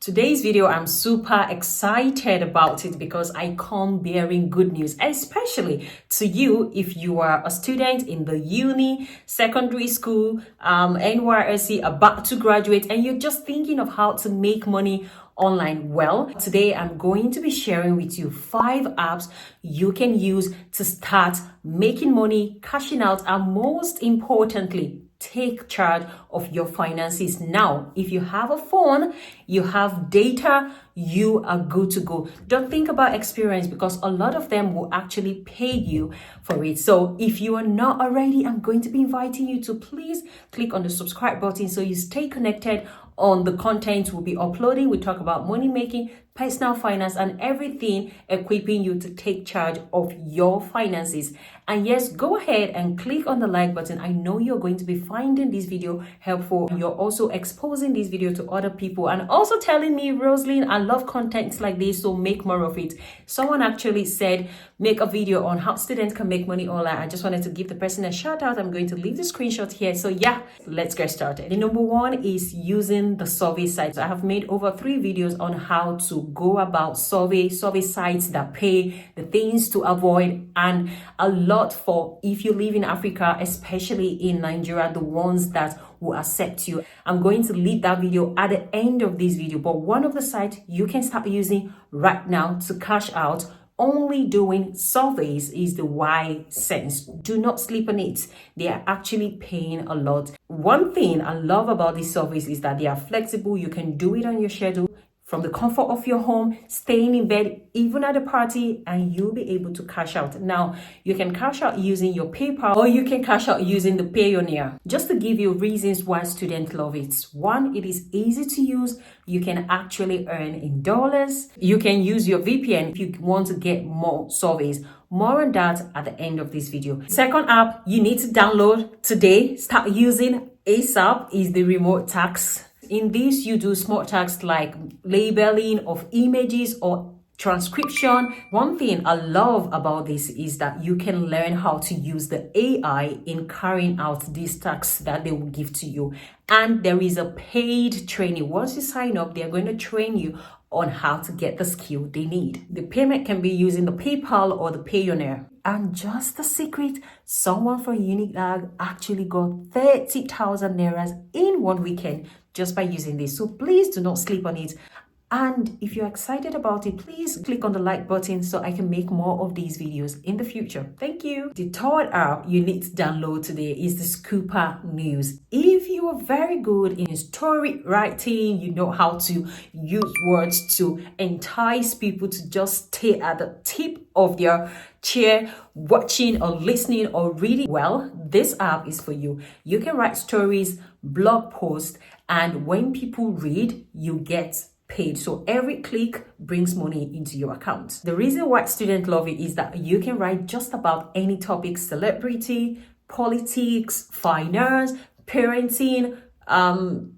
Today's video, I'm super excited about it because I come bearing good news, especially to you if you are a student in the uni, secondary school, NYSC, about to graduate, and you're just thinking of how to make money online. Well, today I'm going to be sharing with you 5 apps you can use to start making money, cashing out, and most importantly, take charge of your finances. Now, if you have a phone, you have data, you are good to go. Don't think about experience because a lot of them will actually pay you for it. So if you are not already, I'm going to be inviting you to please click on the subscribe button so you stay connected on the content we'll be uploading. We talk about money making, personal finance, and everything equipping you to take charge of your finances. And yes, go ahead and click on the like button. I know you're going to be finding this video helpful. You're also exposing this video to other people and also telling me, Roslyn, I love content like this, so make more of it. Someone actually said, make a video on how students can make money online. I just wanted to give the person a shout out. I'm going to leave the screenshot here. So yeah, let's get started. The number one is using the survey sites. I have made over 3 videos on how to go about survey sites that pay, the things to avoid, and a lot for if you live in Africa, especially in Nigeria, the ones that will accept you. I'm going to leave that video at the end of this video, but one of the sites you can start using right now to cash out only doing surveys is the Y Sense. Do not sleep on it. They are actually paying a lot. One thing I love about these surveys is that they are flexible. You can do it on your schedule from the comfort of your home, staying in bed, even at a party, and you'll be able to cash out. Now, you can cash out using your PayPal or you can cash out using the Payoneer. Just to give you reasons why students love it. 1, it is easy to use. You can actually earn in dollars. You can use your VPN if you want to get more surveys. More on that at the end of this video. Second app you need to download today, start using ASAP, is the remote tasks. In this, you do small tasks like labeling of images or transcription. One thing I love about this is that you can learn how to use the AI in carrying out these tasks that they will give to you. And there is a paid training. Once you sign up, they're going to train you on how to get the skill they need. The payment can be using the PayPal or the Payoneer. And just a secret, someone from Unilag actually got 30,000 Nairas in one weekend just by using this. So please do not sleep on it. And if you're excited about it, please click on the like button so I can make more of these videos in the future. Thank you. The third app you need to download today is the Scooper News. If you are very good in story writing, you know how to use words to entice people to just stay at the tip of their chair watching or listening or reading, well, this app is for you. You can write stories, blog posts, and when people read, you get paid. So every click brings money into your account. The reason why students love it is that you can write just about any topic: celebrity, politics, finance, parenting,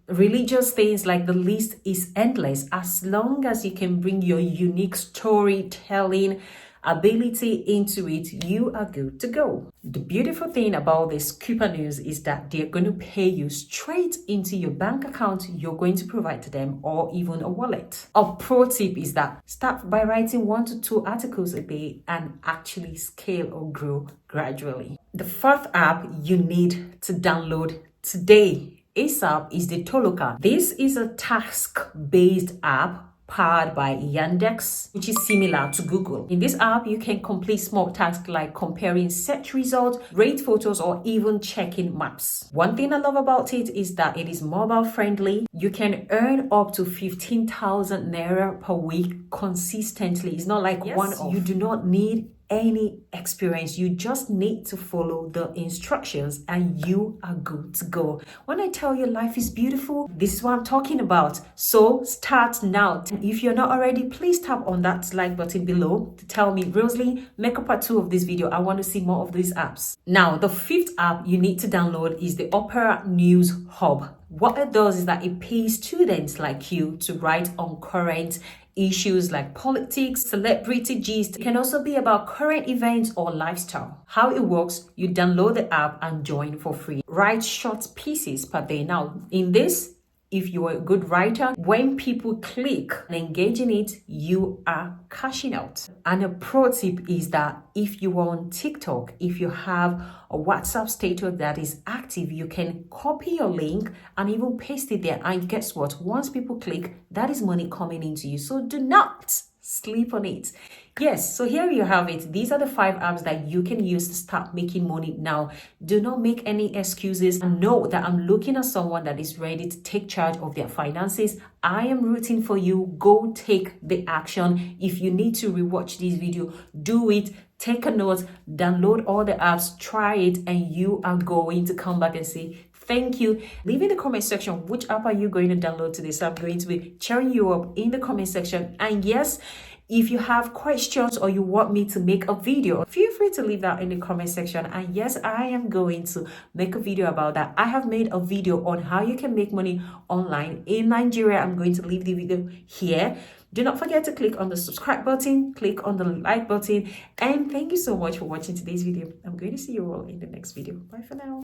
religious things. Like, the list is endless. As long as you can bring your unique storytelling ability into it, you are good to go. The beautiful thing about this Cooper News is that they're going to pay you straight into your bank account you're going to provide to them, or even a wallet. A pro tip is that start by writing 1 to 2 articles a day and actually scale or grow gradually. The fourth app you need to download today ASAP is the Toloka. This is a task-based app powered by Yandex, which is similar to Google. In this app, you can complete small tasks like comparing search results, rate photos, or even checking maps. One thing I love about it is that it is mobile friendly. You can earn up to 15,000 Naira per week consistently. It's not like one-off. You do not need any experience. You just need to follow the instructions and you are good to go. When I tell you life is beautiful, this is what I'm talking about. So start now. If you're not already, please tap on that like button below to tell me, Rosalie, make a part 2 of this video. I want to see more of these apps. Now, the 5th app you need to download is the Opera News Hub. What it does is that it pays students like you to write on current issues like politics, celebrity gist. It can also be about current events or lifestyle. How it works, you download the app and join for free. Write short pieces per day. Now, in this, if you're a good writer, when people click and engage in it, you are cashing out. And a pro tip is that if you are on TikTok, if you have a WhatsApp status that is active, you can copy your link and even paste it there. And guess what? Once people click, that is money coming into you. So do not sleep on it. Yes, so here you have it. These are the 5 apps that you can use to start making money now. Do not make any excuses, and know that I'm looking at someone that is ready to take charge of their finances. I am rooting for you. Go take the action. If you need to rewatch this video, do it. Take a note, download all the apps, try it, and you are going to come back and say, thank you. Leave in the comment section which app are you going to download today. So I'm going to be cheering you up in the comment section. And yes, if you have questions or you want me to make a video, feel free to leave that in the comment section. And yes, I am going to make a video about that. I have made a video on how you can make money online in Nigeria. I'm going to leave the video here. Do not forget to click on the subscribe button, click on the like button, and thank you so much for watching today's video. I'm going to see you all in the next video. Bye for now.